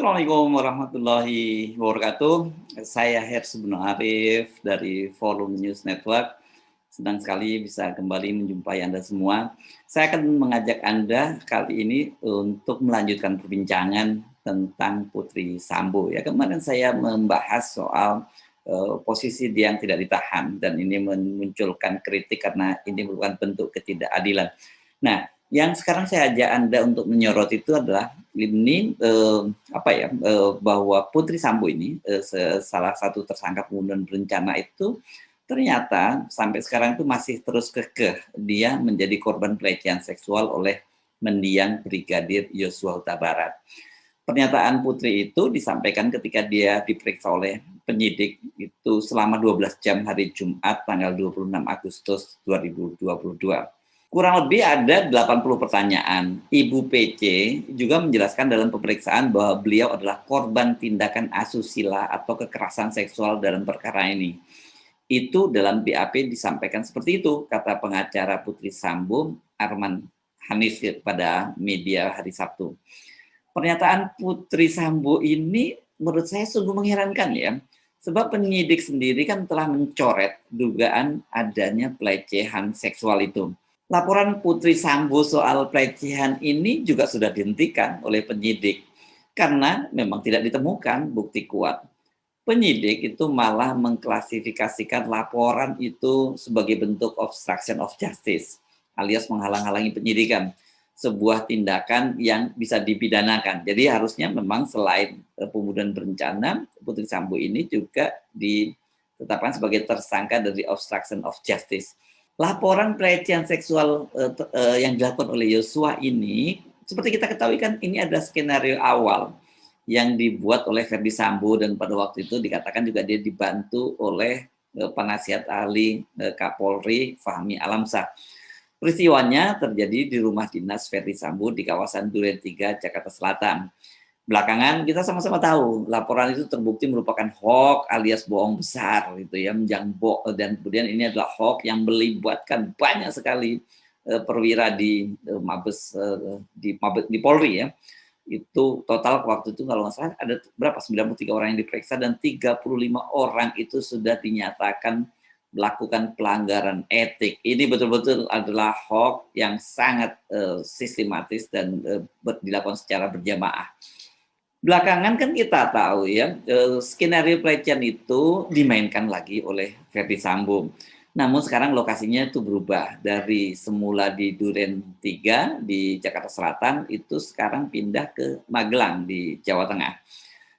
Assalamualaikum warahmatullahi wabarakatuh. Saya Hersy Bun Arif dari Forum News Network. Senang sekali bisa kembali menjumpai Anda semua. Saya akan mengajak Anda kali ini untuk melanjutkan perbincangan tentang Putri Sambo. Ya, kemarin saya membahas soal posisi dia yang tidak ditahan dan ini memunculkan kritik karena ini merupakan bentuk ketidakadilan. Nah, yang sekarang saya ajak Anda untuk menyorot itu adalah ini bahwa Putri Sambo ini salah satu tersangka pembunuhan berencana itu ternyata sampai sekarang itu masih terus kekeh dia menjadi korban pelecehan seksual oleh mendiang Brigadir Yosua Huta Barat. Pernyataan Putri itu disampaikan ketika dia diperiksa oleh penyidik itu selama 12 jam hari Jumat tanggal 26 Agustus 2022. Kurang lebih ada 80 pertanyaan. Ibu PC juga menjelaskan dalam pemeriksaan bahwa beliau adalah korban tindakan asusila atau kekerasan seksual dalam perkara ini. Itu dalam BAP disampaikan seperti itu, kata pengacara Putri Sambo, Arman Hanis pada media hari Sabtu. Pernyataan Putri Sambo ini menurut saya sungguh mengherankan ya. Sebab penyidik sendiri kan telah mencoret dugaan adanya pelecehan seksual itu. Laporan Putri Sambo soal pelecehan ini juga sudah dihentikan oleh penyidik karena memang tidak ditemukan bukti kuat. Penyidik itu malah mengklasifikasikan laporan itu sebagai bentuk obstruction of justice alias menghalang-halangi penyidikan, sebuah tindakan yang bisa dipidanakan. Jadi harusnya memang selain pembunuhan berencana, Putri Sambo ini juga ditetapkan sebagai tersangka dari obstruction of justice. Laporan pelecehan seksual yang dilakukan oleh Yosua ini, seperti kita ketahui kan ini ada skenario awal yang dibuat oleh Ferdy Sambo dan pada waktu itu dikatakan juga dia dibantu oleh penasihat ahli Kapolri Fahmi Alamsyah. Peristiwanya terjadi di rumah dinas Ferdy Sambo di kawasan Duren 3, Jakarta Selatan. Belakangan kita sama-sama tahu laporan itu terbukti merupakan hoax alias bohong besar gitu ya, dan kemudian ini adalah hoax yang melibatkan banyak sekali perwira di Mabes di Polri ya. Itu total waktu itu kalau nggak salah ada berapa 93 orang yang diperiksa dan 35 orang itu sudah dinyatakan melakukan pelanggaran etik. Ini betul-betul adalah hoax yang sangat sistematis dan dilakukan secara berjamaah. Belakangan kan kita tahu ya, skenario pelecehan itu dimainkan lagi oleh Ferdy Sambo. Namun sekarang lokasinya itu berubah dari semula di Duren 3 di Jakarta Selatan itu sekarang pindah ke Magelang di Jawa Tengah.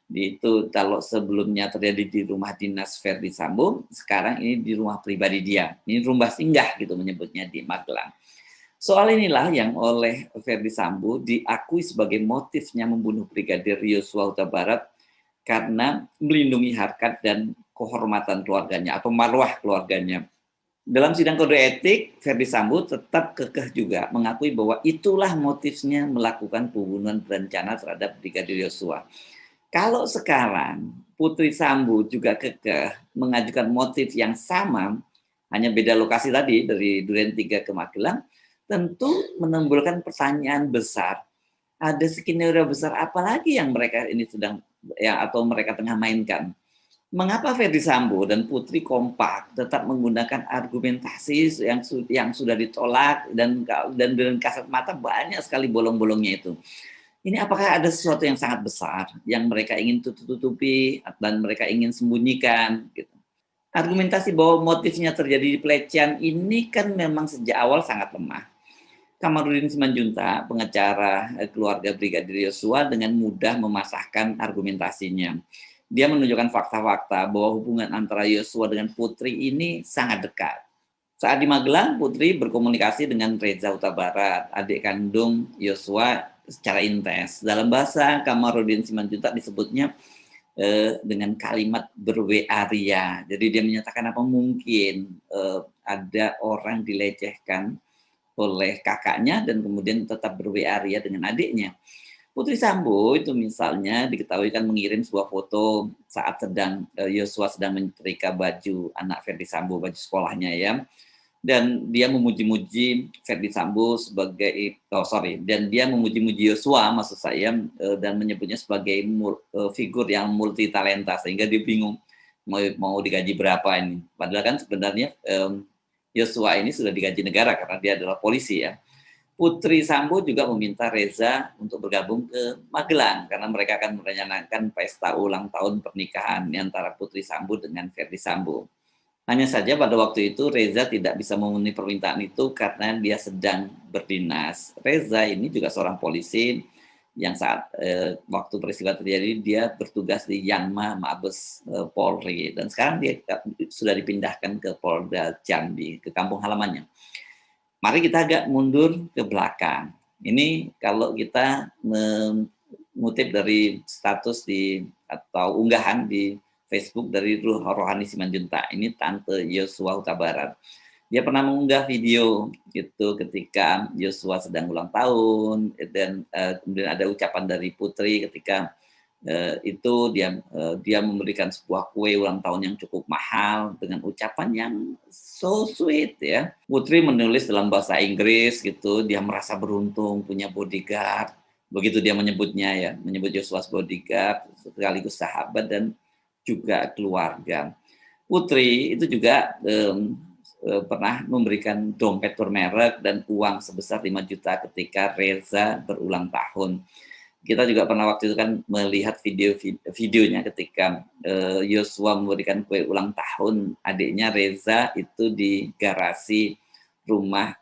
Itu kalau sebelumnya terjadi di rumah dinas Ferdy Sambo, sekarang ini di rumah pribadi dia. Ini rumah singgah gitu menyebutnya di Magelang. Soal inilah yang oleh Ferdy Sambo diakui sebagai motifnya membunuh Brigadir Yosua Huta Barat karena melindungi harkat dan kehormatan keluarganya atau marwah keluarganya. Dalam sidang kode etik, Ferdy Sambo tetap kekeh juga mengakui bahwa itulah motifnya melakukan pembunuhan berencana terhadap Brigadir Yosua. Kalau sekarang Putri Sambo juga kekeh mengajukan motif yang sama, hanya beda lokasi tadi dari Duren 3 ke Magelang, tentu menimbulkan pertanyaan besar. Ada skenario besar apa lagi yang mereka ini sedang atau mereka tengah mainkan? Mengapa Ferdy Sambo dan Putri kompak tetap menggunakan argumentasi yang sudah ditolak dan dengan kasat mata banyak sekali bolong-bolongnya itu? Ini apakah ada sesuatu yang sangat besar yang mereka ingin tutup-tutupi dan mereka ingin sembunyikan gitu. Argumentasi bahwa motifnya terjadi di pelecehan ini kan memang sejak awal sangat lemah. Kamarudin Simanjuntak, pengacara keluarga Brigadir Yosua dengan mudah memasahkan argumentasinya. Dia menunjukkan fakta-fakta bahwa hubungan antara Yosua dengan Putri ini sangat dekat. Saat di Magelang, Putri berkomunikasi dengan Reza Huta Barat, adik kandung Yosua secara intens. Dalam bahasa Kamarudin Simanjuntak disebutnya dengan kalimat berwearia. Jadi dia menyatakan apa mungkin ada orang dilecehkan oleh kakaknya dan kemudian tetap berwearia dengan adiknya. Putri Sambo itu misalnya diketahui kan mengirim sebuah foto saat sedang Yosua sedang menyetrika baju anak Ferdy Sambo, baju sekolahnya ya. dan dia memuji-muji Ferdi Sambo sebagai dan dia memuji-muji Yosua maksud saya dan menyebutnya sebagai figur yang multi talenta sehingga dia bingung mau digaji berapa ini. Padahal kan sebenarnya Yosua ini sudah digaji negara karena dia adalah polisi ya. Putri Sambo juga meminta Reza untuk bergabung ke Magelang karena mereka akan merencanakan pesta ulang tahun pernikahan antara Putri Sambo dengan Ferdi Sambo. Hanya saja pada waktu itu Reza tidak bisa memenuhi permintaan itu karena dia sedang berdinas. Reza ini juga seorang polisi yang saat waktu peristiwa terjadi dia bertugas di Yanma Mabes Polri dan sekarang dia sudah dipindahkan ke Polda Jambi, ke kampung halamannya. Mari kita agak mundur ke belakang. Ini kalau kita mengutip dari status atau unggahan di Facebook dari Rohani Simanjuntak. Ini Tante Yosua Huta Barat. Dia pernah mengunggah video gitu ketika Yosua sedang ulang tahun dan kemudian ada ucapan dari Putri ketika itu dia memberikan sebuah kue ulang tahun yang cukup mahal dengan ucapan yang so sweet ya. Putri menulis dalam bahasa Inggris gitu, dia merasa beruntung punya bodyguard. Begitu dia menyebutnya ya, menyebut Yosua bodyguard sekaligus sahabat dan juga keluarga. Putri itu juga pernah memberikan dompet bermerek dan uang sebesar 5 juta ketika Reza berulang tahun. Kita juga pernah waktu itu kan melihat videonya ketika Yosua memberikan kue ulang tahun adiknya Reza itu di garasi rumah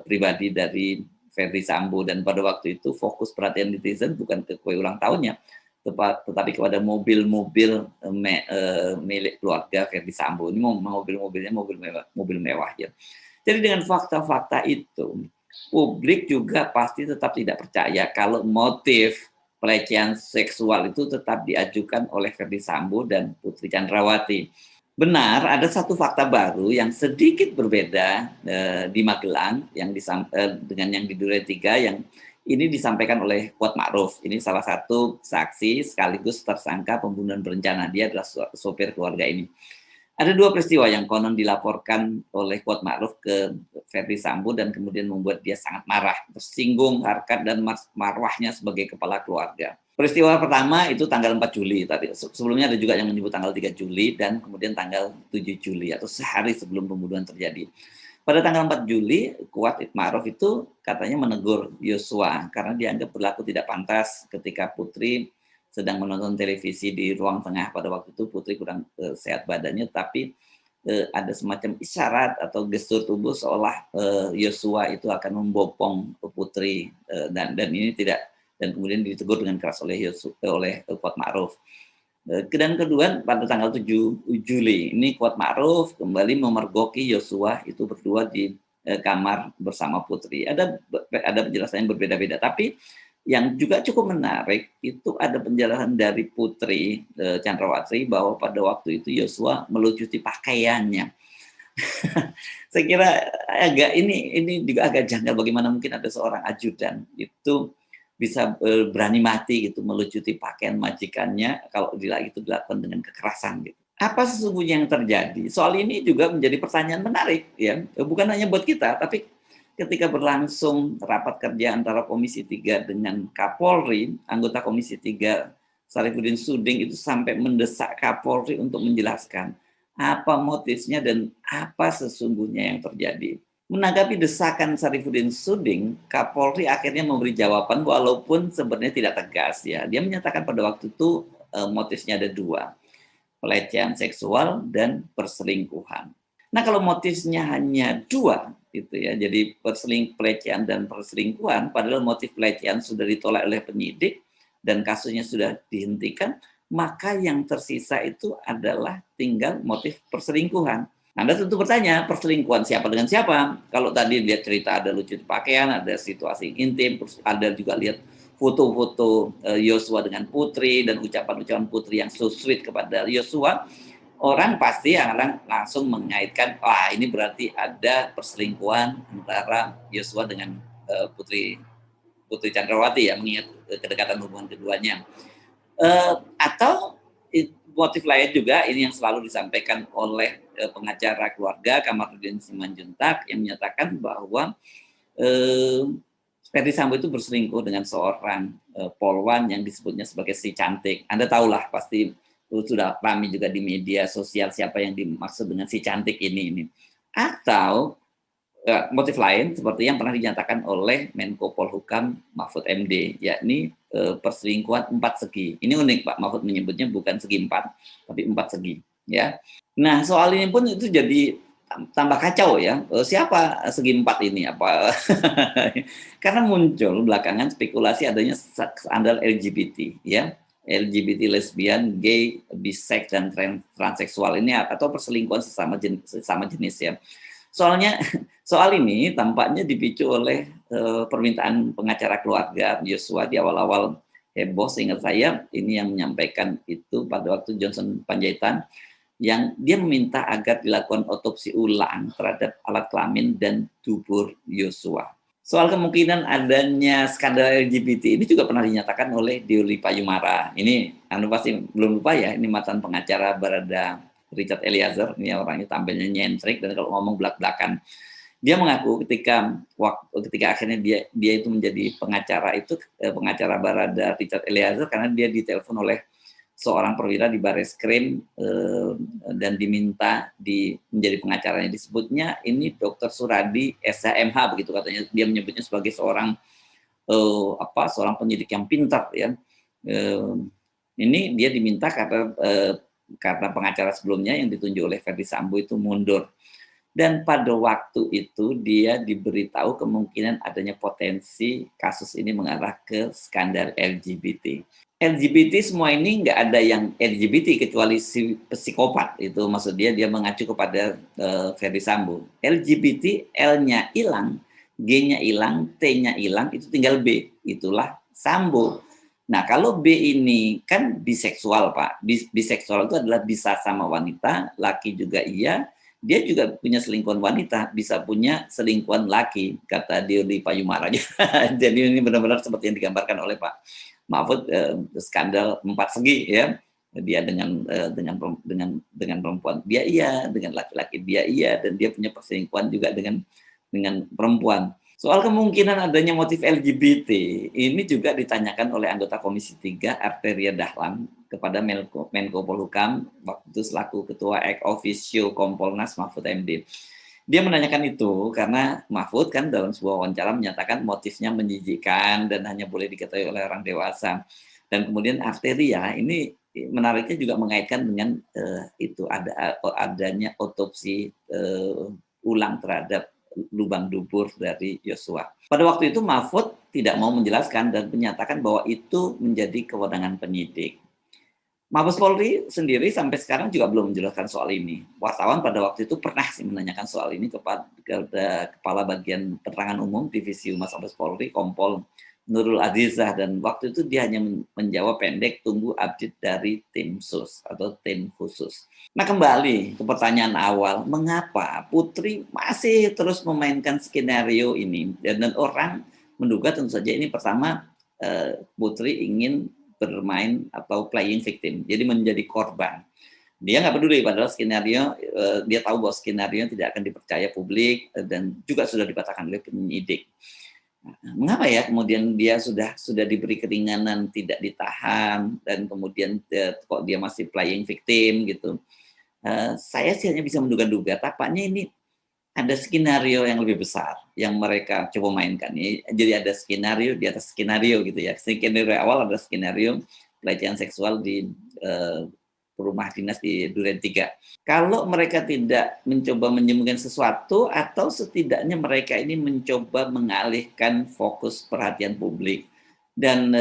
pribadi dari Ferdi Sambo dan pada waktu itu fokus perhatian netizen bukan ke kue ulang tahunnya tetapi kepada mobil-mobil milik keluarga Ferdi Sambo. Ini mobil-mobilnya mobil mewah ya. Jadi dengan fakta-fakta itu publik juga pasti tetap tidak percaya kalau motif pelecehan seksual itu tetap diajukan oleh Ferdi Sambo dan Putri Chandrawati. Benar, ada satu fakta baru yang sedikit berbeda di Magelang dengan yang di Duren 3 yang ini disampaikan oleh Kuat Ma'ruf. Ini salah satu saksi sekaligus tersangka pembunuhan berencana. Dia adalah sopir keluarga ini. Ada 2 peristiwa yang konon dilaporkan oleh Kuat Ma'ruf ke Ferdi Sambo dan kemudian membuat dia sangat marah, tersinggung harkat dan marwahnya sebagai kepala keluarga. Peristiwa pertama itu tanggal 4 Juli tadi. Sebelumnya ada juga yang menyebut tanggal 3 Juli dan kemudian tanggal 7 Juli atau sehari sebelum pembunuhan terjadi. Pada tanggal 4 Juli, Kuat Ma'ruf itu katanya menegur Yosua karena dianggap berlaku tidak pantas ketika Putri sedang menonton televisi di ruang tengah pada waktu itu Putri kurang sehat badannya tapi ada semacam isyarat atau gestur tubuh seolah Yosua itu akan membopong Putri dan ini tidak dan kemudian ditegur dengan keras oleh Kuat Ma'ruf. Dan kedua pada tanggal 7 Juli ini Kuat Ma'ruf kembali memergoki Yosua itu berdua di kamar bersama Putri. Ada penjelasan yang berbeda-beda tapi yang juga cukup menarik itu ada penjelasan dari Putri Chandrawati bahwa pada waktu itu Yosua melucuti pakaiannya. Saya kira ini juga agak janggal bagaimana mungkin ada seorang ajudan itu bisa berani mati gitu melucuti pakaian majikannya kalau itu dilakukan dengan kekerasan gitu. Apa sesungguhnya yang terjadi? Soal ini juga menjadi pertanyaan menarik ya, bukan hanya buat kita tapi ketika berlangsung rapat kerja antara Komisi 3 dengan Kapolri, anggota Komisi 3 Sarifudin Suding itu sampai mendesak Kapolri untuk menjelaskan apa motifnya dan apa sesungguhnya yang terjadi. Menanggapi desakan Sarifudin Suding, Kapolri akhirnya memberi jawaban walaupun sebenarnya tidak tegas ya. Dia menyatakan pada waktu itu motifnya ada 2, pelecehan seksual dan perselingkuhan. Nah kalau motifnya hanya 2, gitu ya. Jadi pelecehan dan perselingkuhan, padahal motif pelecehan sudah ditolak oleh penyidik dan kasusnya sudah dihentikan, maka yang tersisa itu adalah tinggal motif perselingkuhan. Anda tentu bertanya, perselingkuhan siapa dengan siapa? Kalau tadi lihat cerita ada lucu pakaian, ada situasi intim, ada juga lihat foto-foto Yosua dengan Putri dan ucapan-ucapan Putri yang so sweet kepada Yosua, orang pasti akan langsung mengaitkan, wah ini berarti ada perselingkuhan antara Yosua dengan Putri Chandrawati ya, mengingat kedekatan hubungan keduanya. Atau motif lain juga ini yang selalu disampaikan oleh pengacara keluarga Kamarudin Simanjuntak yang menyatakan bahwa Ferdy Sambo itu berselingkuh dengan seorang polwan yang disebutnya sebagai si cantik. Anda tahulah pasti sudah ramai juga di media sosial siapa yang dimaksud dengan si cantik ini. Atau motif lain seperti yang pernah dinyatakan oleh Menko Polhukam Mahfud MD, yakni perselingkuhan 4 segi. Ini unik Pak Mahfud menyebutnya bukan segi 4, tapi 4 segi. Ya. Nah soal ini pun itu jadi tambah kacau ya. Siapa segi 4 ini? Apa? Karena muncul belakangan spekulasi adanya skandal LGBT, ya. LGBT, lesbian, gay, bisex dan transseksual ini atau perselingkuhan sesama jenis ya. Soalnya soal ini tampaknya dipicu oleh permintaan pengacara keluarga Yosua di awal-awal heboh, seingat saya ini yang menyampaikan itu pada waktu Johnson Panjaitan, yang dia meminta agar dilakukan otopsi ulang terhadap alat kelamin dan tubuh Yosua. Soal kemungkinan adanya skandal LGBT ini juga pernah dinyatakan oleh Deoli Payumara. Ini Anda pasti belum lupa ya, ini mantan pengacara Barada Richard Eliezer, ini orangnya tampilnya nyentrik dan kalau ngomong belak-belakan. Dia mengaku ketika akhirnya dia itu menjadi pengacara Barada Richard Eliezer karena dia ditelepon oleh seorang perwira di Bareskrim dan diminta menjadi pengacaranya. Disebutnya ini Dr. Suradi SHMH begitu katanya, dia menyebutnya sebagai seorang penyidik yang pintar ya. Ini dia diminta karena pengacara sebelumnya yang ditunjuk oleh Ferdy Sambo itu mundur. Dan pada waktu itu dia diberitahu kemungkinan adanya potensi kasus ini mengarah ke skandal LGBT. LGBT semua ini nggak ada yang LGBT kecuali si psikopat, itu maksud dia mengacu kepada Ferdy Sambo. LGBT L-nya hilang, G-nya hilang, T-nya hilang, itu tinggal B, itulah Sambo. Nah, kalau B ini kan biseksual, Pak. Biseksual itu adalah bisa sama wanita, laki juga iya. Dia juga punya selingkuhan wanita, bisa punya selingkuhan laki, kata Deoli Payumara. Jadi ini benar-benar seperti yang digambarkan oleh Pak Mahfud, skandal 4 segi ya. Dia dengan perempuan dia iya, dengan laki-laki dia iya, dan dia punya perselingkuhan juga dengan perempuan. Soal kemungkinan adanya motif LGBT, ini juga ditanyakan oleh anggota Komisi 3 Arteria Dahlan kepada Menko Polhukam waktu itu selaku Ketua Ek Officio Kompolnas Mahfud MD. Dia menanyakan itu karena Mahfud kan dalam sebuah wawancara menyatakan motifnya menjijikkan dan hanya boleh diketahui oleh orang dewasa. Dan kemudian Arteria ini menariknya juga mengaitkan dengan adanya otopsi ulang terhadap lubang dubur dari Yosua. Pada waktu itu Mahfud tidak mau menjelaskan dan menyatakan bahwa itu menjadi kewenangan penyidik. Mabes Polri sendiri sampai sekarang juga belum menjelaskan soal ini. Wartawan pada waktu itu pernah menanyakan soal ini kepada Kepala Bagian Penerangan Umum Divisi Humas Mabes Polri, Kompol Nurul Azizah, dan waktu itu dia hanya menjawab pendek, tunggu update dari tim sus atau tim khusus. Nah, kembali ke pertanyaan awal, mengapa Putri masih terus memainkan skenario ini? Dan orang menduga tentu saja ini pertama Putri ingin bermain atau playing victim, jadi menjadi korban. Dia nggak peduli, padahal skenario, dia tahu bahwa skenario tidak akan dipercaya publik dan juga sudah dikatakan oleh penyidik. Mengapa ya kemudian dia sudah diberi keringanan, tidak ditahan, dan kemudian kok dia masih playing victim gitu. Saya sih hanya bisa menduga-duga, tampaknya ini ada skenario yang lebih besar yang mereka coba mainkan. Jadi ada skenario di atas skenario gitu ya. Skenario awal ada skenario pelecehan seksual di rumah dinas di Duren 3. Kalau mereka tidak mencoba menyembunyikan sesuatu atau setidaknya mereka ini mencoba mengalihkan fokus perhatian publik. Dan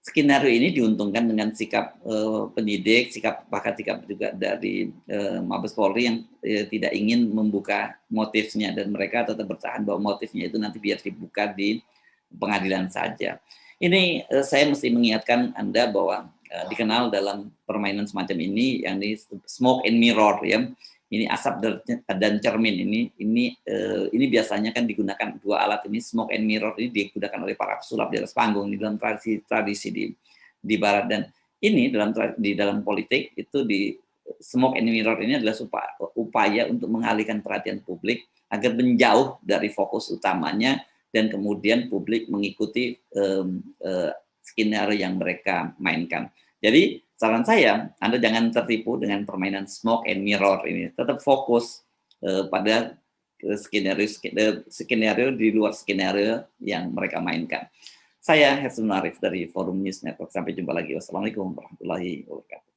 skenario ini diuntungkan dengan sikap penyidik, bahkan sikap juga dari Mabes Polri yang tidak ingin membuka motifnya, dan mereka tetap bertahan bahwa motifnya itu nanti biar dibuka di pengadilan saja. Ini saya mesti mengingatkan Anda bahwa dikenal dalam permainan semacam ini yang di smoke and mirror ya. Ini asap dan cermin ini biasanya kan digunakan dua alat ini, smoke and mirror ini digunakan oleh para pesulap di atas panggung di dalam tradisi di barat, dan ini di dalam politik itu di smoke and mirror ini adalah upaya untuk mengalihkan perhatian publik agar menjauh dari fokus utamanya dan kemudian publik mengikuti skenario yang mereka mainkan. Jadi saran saya, Anda jangan tertipu dengan permainan smoke and mirror ini. Tetap fokus pada skenario di luar skenario yang mereka mainkan. Saya Hersun Arif dari Forum News Network. Sampai jumpa lagi. Wassalamualaikum warahmatullahi wabarakatuh.